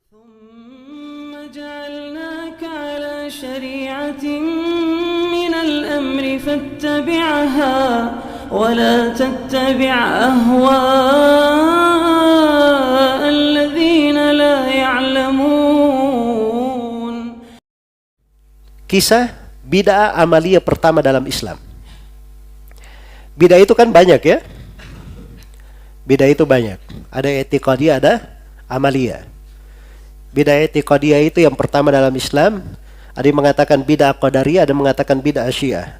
ثم جعلناك على شريعة من الأمر فاتبعها ولا تتبع أهواء الذين لا يعلمون. Kisah bid'ah amaliyah pertama dalam Islam. Bid'ah itu kan banyak ya. Bid'ah itu banyak. Ada i'tiqadiyah, ada amaliyah. Bid'ah i'tiqadiyah itu yang pertama dalam Islam. Ada yang mengatakan bid'ah qadariyah, ada yang mengatakan bid'ah syiah.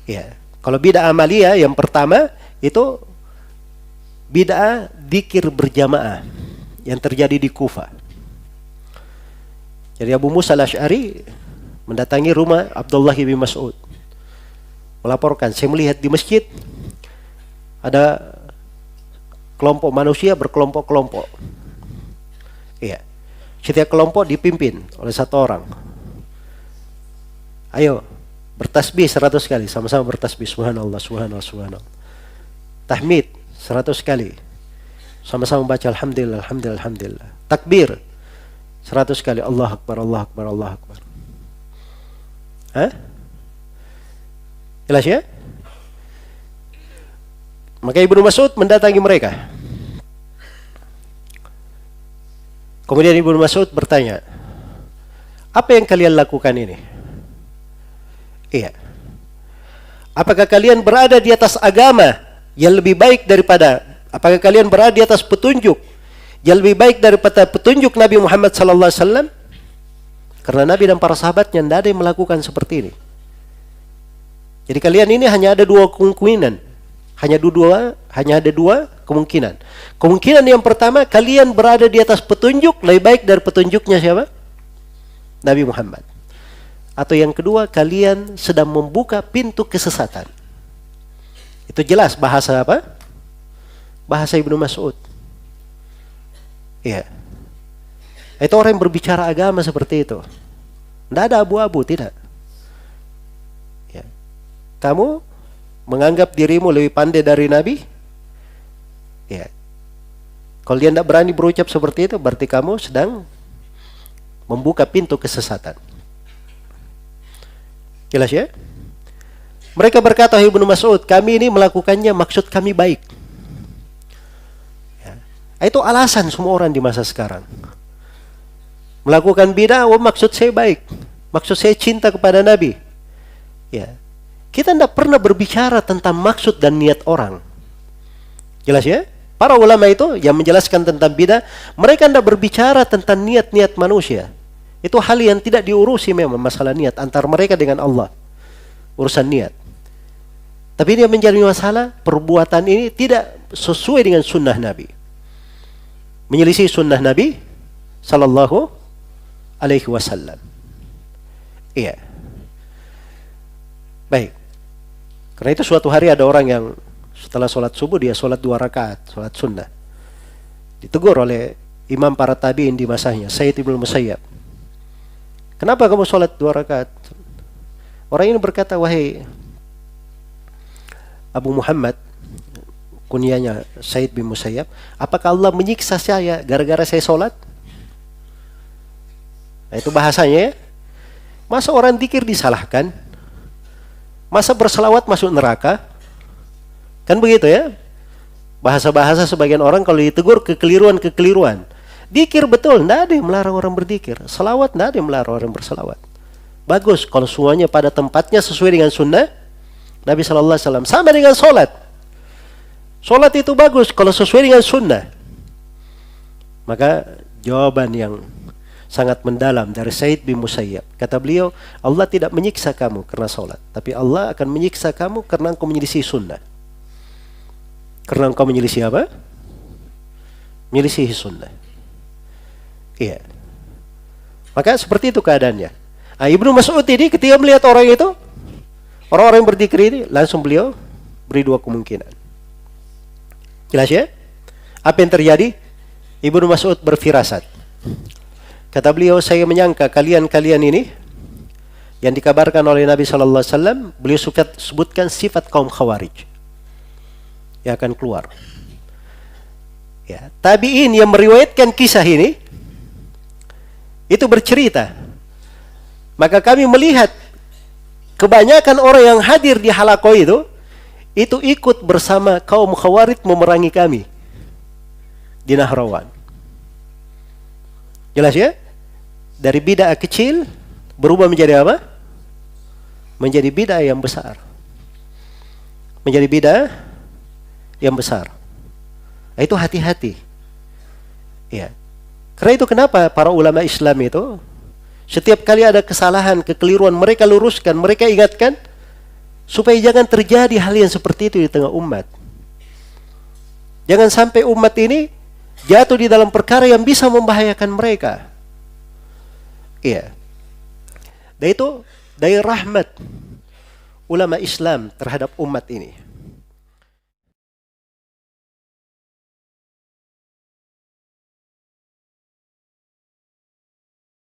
Ya. Kalau bid'ah amaliyah yang pertama itu bid'ah dzikir berjamaah yang terjadi di Kufah. Jadi Abu Musa al-Asy'ari mendatangi rumah Abdullah bin Mas'ud, melaporkan, saya melihat di masjid ada kelompok manusia berkelompok-kelompok. Iya. Setiap kelompok dipimpin oleh satu orang. Ayo, bertasbih 100 kali, sama-sama bertasbih, subhanallah, subhanallah, subhanallah. Tahmid 100 kali, sama-sama baca alhamdulillah, alhamdulillah, alhamdulillah. Takbir 100 kali, Allah Akbar, Allah Akbar, Allah Akbar. Hah? Jelas ya? Maka Ibnu Mas'ud mendatangi mereka. Kemudian Ibnu Mas'ud bertanya, apa yang kalian lakukan ini? Iya. Apakah kalian berada di atas agama yang lebih baik daripada, apakah kalian berada di atas petunjuk yang lebih baik daripada petunjuk Nabi Muhammad sallallahu alaihi wasallam? Karena Nabi dan para sahabatnya tidak ada yang melakukan seperti ini. Jadi kalian ini hanya ada dua kemungkinan. Hanya ada dua kemungkinan. Kemungkinan yang pertama, kalian berada di atas petunjuk lebih baik dari petunjuknya siapa? Nabi Muhammad. Atau yang kedua, kalian sedang membuka pintu kesesatan. Itu jelas bahasa apa? Bahasa Ibnu Mas'ud. Iya. Itu orang yang berbicara agama seperti itu. Tidak ada abu-abu, tidak. Ya. Kamu menganggap dirimu lebih pandai dari Nabi? Ya. Kalau dia tidak berani berucap seperti itu, berarti kamu sedang membuka pintu kesesatan. Jelas ya? Mereka berkata, Ibnu Mas'ud, kami ini melakukannya maksud kami baik. Ya. Itu alasan semua orang di masa sekarang. Melakukan bid'ah, maksud saya baik. Maksud saya cinta kepada Nabi. Ya. Kita tidak pernah berbicara tentang maksud dan niat orang. Jelas ya? Para ulama itu yang menjelaskan tentang bid'ah, mereka tidak berbicara tentang niat-niat manusia. Itu hal yang tidak diurusi memang, masalah niat antara mereka dengan Allah. Urusan niat. Tapi dia menjadi masalah, perbuatan ini tidak sesuai dengan sunnah Nabi. Menyelisih sunnah Nabi sallallahu alaihi wasallam. Iya. Baik. Karena itu suatu hari ada orang yang setelah sholat subuh dia sholat 2 rakaat, sholat sunnah. Ditegur oleh imam para tabi'in di masanya, Sayyid Ibnu Musayyab. Kenapa kamu sholat 2 rakaat? Orang ini berkata, wahai Abu Muhammad, kunyanya Sayyid bin Musayyab, apakah Allah menyiksa saya gara-gara saya sholat? Nah, itu bahasanya ya. Masa orang dzikir disalahkan? Masa berselawat masuk neraka? Kan begitu ya? Bahasa-bahasa sebagian orang kalau ditegur kekeliruan-kekeliruan. Dzikir betul, tidak ada yang melarang orang berzikir. Selawat, tidak ada yang melarang orang berselawat. Bagus kalau semuanya pada tempatnya sesuai dengan sunnah Nabi sallallahu alaihi wasallam. Sama dengan sholat. Sholat itu bagus kalau sesuai dengan sunnah. Maka jawaban yang sangat mendalam dari Said bin Musayyab. Kata beliau, Allah tidak menyiksa kamu karena sholat, tapi Allah akan menyiksa kamu karena engkau menyelisih sunnah. Karena engkau menyelisih apa? Menyelisih sunnah. Iya. Maka seperti itu keadaannya. Ibnu Mas'ud ini ketika melihat orang itu, orang-orang yang berzikir ini, langsung beliau beri 2 kemungkinan. Jelas ya? Apa yang terjadi? Ibnu Mas'ud berfirasat. Kata beliau, saya menyangka kalian ini yang dikabarkan oleh Nabi sallallahu alaihi wasallam, beliau sebutkan sifat kaum Khawarij yang akan keluar. Ya, tabi'in yang meriwayatkan kisah ini itu bercerita. Maka kami melihat kebanyakan orang yang hadir di halaqah itu ikut bersama kaum Khawarij memerangi kami di Nahrawan. Jelas ya? Dari bid'ah kecil berubah menjadi apa? Menjadi bid'ah yang besar. Menjadi bid'ah yang besar. Nah, itu hati-hati. Ya. Karena itu kenapa para ulama Islam itu setiap kali ada kesalahan, kekeliruan, mereka luruskan, mereka ingatkan supaya jangan terjadi hal yang seperti itu di tengah umat. Jangan sampai umat ini jatuh di dalam perkara yang bisa membahayakan mereka. Iya. Dan itu dari rahmat ulama Islam terhadap umat ini.